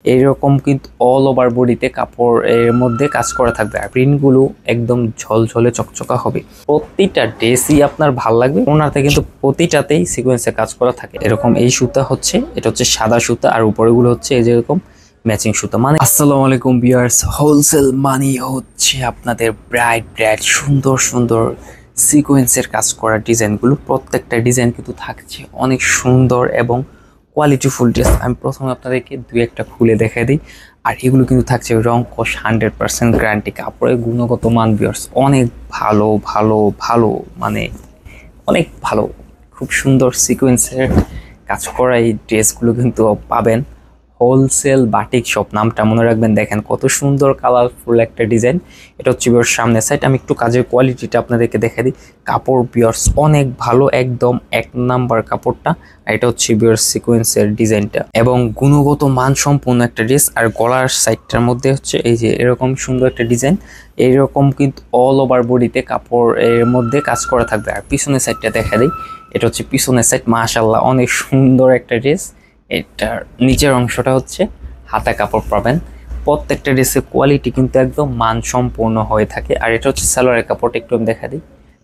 এইরকম কিন্তু all over বডিতে কাপড়ের মধ্যে কাজ করা থাকবে, আর প্রিন্টগুলো একদম ঝলঝলে চকচকা হবে। প্রতিটা ড্রেসই আপনার ভাল লাগবে। ওনাতে কিন্তু প্রতিটাতেই সিকোয়েন্সে কাজ করা থাকে। এরকম এই সুতা হচ্ছে, এটা হচ্ছে সাদা সুতা, আর উপরেগুলো হচ্ছে এই যেরকম ম্যাচিং সুতা। মানে আসসালামু আলাইকুম ভিউয়ার্স, হোলসেল মানি হচ্ছে আপনাদের ব্রাইট ব্রাইট সুন্দর সুন্দর সিকোয়েন্সের কাজ করা ডিজাইনগুলো। প্রত্যেকটা ডিজাইন কিন্তু থাকছে অনেক সুন্দর এবং কোয়ালিটিফুল ড্রেস। আমি প্রথমে আপনাদেরকে দুই একটা খুলে দেখাই দিই। আর এগুলো কিন্তু থাকছে রং কস 100% গ্যারান্টি। কাপড়ের গুণগত মান ভিউয়ার্স অনেক ভালো ভালো ভালো, মানে অনেক ভালো। খুব সুন্দর সিকোয়েন্সের কাজ করা এই ড্রেসগুলো কিন্তু পাবেন হোলসেল বাটিক শপ, নামটা মনে রাখবেন। দেখেন কত সুন্দর কালারফুল একটা ডিজাইন। এটা হচ্ছে বিয়ার্স সামনের সাইড। আমি একটু কাজের কোয়ালিটিটা আপনাদেরকে দেখা দিই। কাপড় বিয়ার্স অনেক ভালো, একদম এক নাম্বার কাপড়টা। আর এটা হচ্ছে বিয়ার্স সিকোয়েন্সের ডিজাইনটা এবং গুণগত মান সম্পূর্ণ একটা ড্রেস। আর গলার সাইডটার মধ্যে হচ্ছে এই যে এরকম সুন্দর একটা ডিজাইন। এইরকম কিন্তু অল ওভার বডিতে কাপড়ের মধ্যে কাজ করা থাকবে। আর পিছনের সাইডটা দেখা দিই, এটা হচ্ছে পিছনের সাইড। মাশাআল্লাহ অনেক সুন্দর একটা ড্রেস। এটার নিচের অংশটা হচ্ছে হাতা কাপড় পাবেন। প্রত্যেকটা ড্রেসের কোয়ালিটি কিন্তু একদম মানসম্পন্ন হয়ে থাকে। আর এটা হচ্ছে সালোয়ারের কাপড়টা একটু আমি দেখা দিই।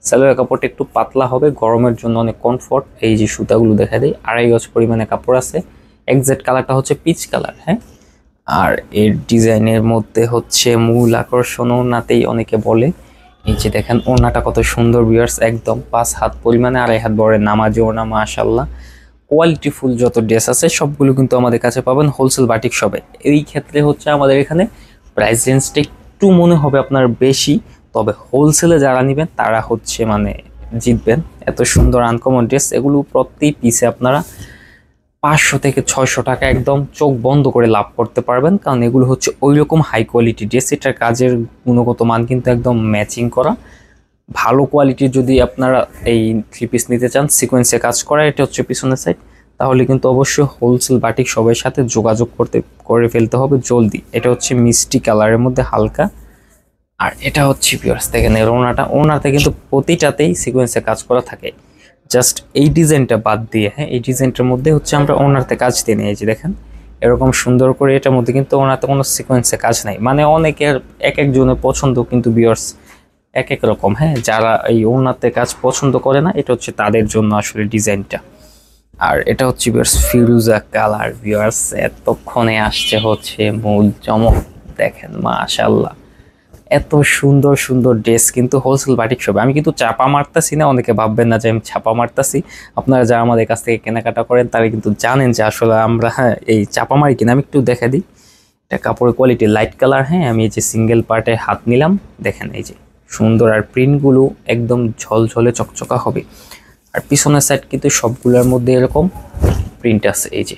সালোয়ারের কাপড়টা একটু পাতলা হবে, গরমের জন্য অনেক কমফোর্ট। এই যে সুতাগুলো দেখা দিই, 2.5 গজ পরিমাণে কাপড় আছে। এক্সাক্ট কালারটা হচ্ছে পিচ কালার, হ্যাঁ। আর এর ডিজাইনের মধ্যে হচ্ছে মূল আকর্ষণ ওড়নাতেই অনেকে বলে। এই যে দেখেন ওড়নাটা কত সুন্দর ভিউয়ার্স, একদম 5 হাত পরিমাণে, 2.5 হাত বড় নামাজি ওড়না। মাশাআল্লাহ কোয়ালিটিফুল যত ড্রেস আছে সবগুলো কিন্তু আমাদের কাছে পাবেন হোলসেল বাটিক শপে। এই ক্ষেত্রে হচ্ছে আমাদের এখানে প্রাইস রেঞ্জটা একটু মনে হবে আপনার বেশি, তবে হোলসেলে যারা নেবেন তারা হচ্ছে মানে জিতবেন। এত সুন্দর আনকমন ড্রেস, এগুলো প্রতি পিসে আপনারা 500 থেকে 600 টাকা একদম চোখ বন্ধ করে লাভ করতে পারবেন, কারণ এগুলো হচ্ছে ওই রকম হাই কোয়ালিটি ড্রেস। এটার কাজের গুণগত মান কিন্তু একদম ম্যাচিং করা। ভালো কোয়ালিটির যদি আপনারা এই 3 পিস নিতে চান সিকোয়েন্সে কাজ করা, এটা হচ্ছে পিছনের সাইড, তাহলে কিন্তু অবশ্যই হোলসেল বাটিক সবার সাথে যোগাযোগ করে ফেলতে হবে জলদি। এটা হচ্ছে মিষ্টি কালারের মধ্যে হালকা। আর এটা হচ্ছে পিওর্স দেখেন এর ওনাতে কিন্তু প্রতিটাতেই সিকোয়েন্সে কাজ করা থাকে। জাস্ট এই ডিজাইনটা বাদ দিয়ে, হ্যাঁ, এই ডিজাইনটার মধ্যে হচ্ছে আমরা ওনাতে কাজ দিয়ে নিয়েছি। দেখেন এরকম সুন্দর করে, এটার মধ্যে কিন্তু ওনাতে কোনো সিকোয়েন্সে কাজ নাই। মানে অনেকের এক একজনের পছন্দ কিন্তু বিয়ার্স এক এক রকম, হ্যাঁ। যারা এই ওড়নাতে কাজ পছন্দ করে না, এটা হচ্ছে তাদের জন্য আসলে ডিজাইনটা। আর এটা হচ্ছে ভিউয়ার্স ফিরোজা কালার। ভিউয়ার্স এতক্ষণে আসছে হচ্ছে মূল চমক। দেখেন মাশাআল্লাহ এত সুন্দর সুন্দর ড্রেস কিন্তু হোলসেল বাটিক শপে। আমি কিন্তু চাপা মারতাছি না, অনেকে ভাববেন না যে আমি ছাপা মারতাছি। আপনারা যারা আমাদের কাছ থেকে কেনাকাটা করেন তারা কিন্তু জানেন যে আসলে আমরা এই চাপা মারি কিনা। আমি একটু দেখা দিই। এটা কাপড়ের কোয়ালিটি লাইট কালার, হ্যাঁ। আমি এই যে সিঙ্গেল পার্টে হাত নিলাম, দেখেন এই যে সুন্দর। আর প্রিন্টগুলো একদম ঝলঝলে চকচকা হবে। আর পিছনের সাইড কিন্তু সবগুলোর মধ্যে এরকম প্রিন্ট আছে, এই যে,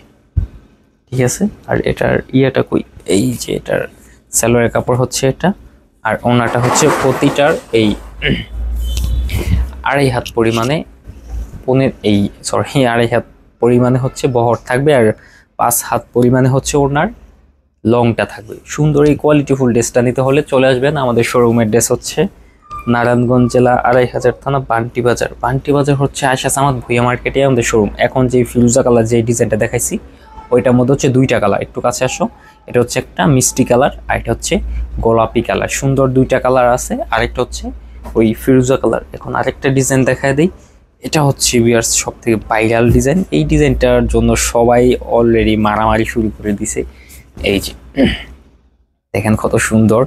ঠিক আছে। আর এটার ইয়েটা কই, এই যে এটার সালোয়ারের কাপড় হচ্ছে এটা। আর ওনাটা হচ্ছে প্রতিটার এই 2.5 হাত পরিমাণে এই 2.5 হাত পরিমাণে হচ্ছে বহর থাকবে। আর 5 হাত পরিমাণে হচ্ছে ওনার লংটা থাকবে। সুন্দর এই কোয়ালিটিফুল ড্রেসটা নিতে হলে চলে আসবেন আমাদের শোরুমের। ড্রেস হচ্ছে নারায়ণগঞ্জ জেলা 2.5 থানা বান্টি বাজার। বান্টি বাজার হচ্ছে আয়শা সামাদ ভুইয়া মার্কেটে আমাদের শোরুম। এখন যে ফিরোজা কালার যে ডিজাইনটা দেখাইছি ওইটার মধ্যে হচ্ছে 2টা কালার, একটু কাছে আসো। এটা হচ্ছে একটা মিষ্টি কালার, আর এটা হচ্ছে গোলাপি কালার। সুন্দর 2টা কালার আছে। আরেকটা হচ্ছে ওই ফিরোজা কালার। এখন আরেকটা ডিজাইন দেখায় দিই। এটা হচ্ছে ভিউয়ার্স সব থেকে ভাইরাল ডিজাইন। এই ডিজাইনটার জন্য সবাই অলরেডি মারামারি শুরু করে দিছে। এই যে দেখেন কত সুন্দর,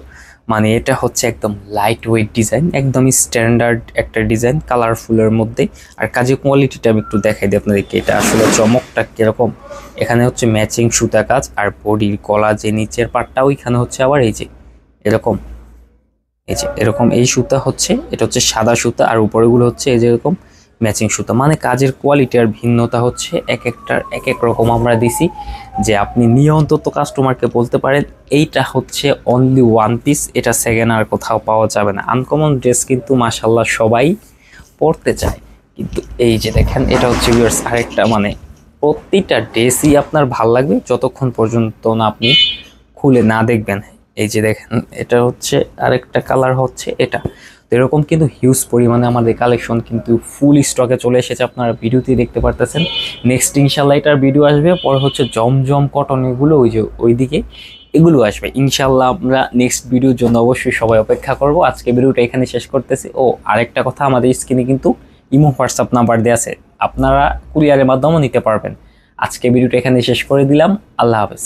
মানে এটা হচ্ছে একদম লাইট ওয়েট ডিজাইন, একদম স্ট্যান্ডার্ড একটা ডিজাইন কালারফুলের মধ্যে। আর কাজের কোয়ালিটিটা আমি একটু দেখাই দিই আপনাদেরকে, এটা আসলে চমকটা কিরকম। এখানে হচ্ছে ম্যাচিং সুতা কাজ, আর বডির গলা যে নিচের পাটটা ওইখানে হচ্ছে আবার এই যে এরকম, এই যে এরকম এই সুতা হচ্ছে, এটা হচ্ছে সাদা সুতা। আর উপরেগুলো হচ্ছে এই যে এরকম ম্যাচিং সুতা। মানে কাজের কোয়ালিটি আর ভিন্নতা হচ্ছে এক একটার এক এক রকম আমরা দিছি, যে আপনি নিয়মিত কাস্টমারকে বলতে পারেন এইটা হচ্ছে অনলি 1 পিস, এটা সেকেন্ড আর কোথাও পাওয়া যাবে না। আনকমন ড্রেস কিন্তু মাশাআল্লাহ সবাই পরতে চায়। কিন্তু এই যে দেখেন এটা হচ্ছে ভিউয়ার্স আরেকটা, মানে প্রতিটা ড্রেসই আপনার ভাল লাগবে যতক্ষণ পর্যন্ত না আপনি খুলে না দেখবেন। এই যে দেখেন এটা হচ্ছে আরেকটা কালার হচ্ছে এটা। তো এরকম কিন্তু হিউজ পরিমাণে আমাদের কালেকশন কিন্তু ফুল স্টকে চলে এসেছে, আপনারা ভিডিওতেই দেখতে পারতেছেন। নেক্সট ইনশাল্লাহ এটার ভিডিও আসবে, পরে হচ্ছে জমজম কটন, এগুলো ওই যে ওইদিকে এগুলো আসবে ইনশাল্লাহ। আমরা নেক্সট ভিডিওর জন্য অবশ্যই সবাই অপেক্ষা করব। আজকে ভিডিওটা এখানে শেষ করতেছি। ও আরেকটা কথা, আমাদের স্ক্রিনে কিন্তু ইমো হোয়াটসঅ্যাপ নাম্বার দেওয়া আছে, আপনারা কুরিয়ারের মাধ্যমেও নিতে পারবেন। আজকে ভিডিওটা এখানে শেষ করে দিলাম। আল্লাহ হাফেজ।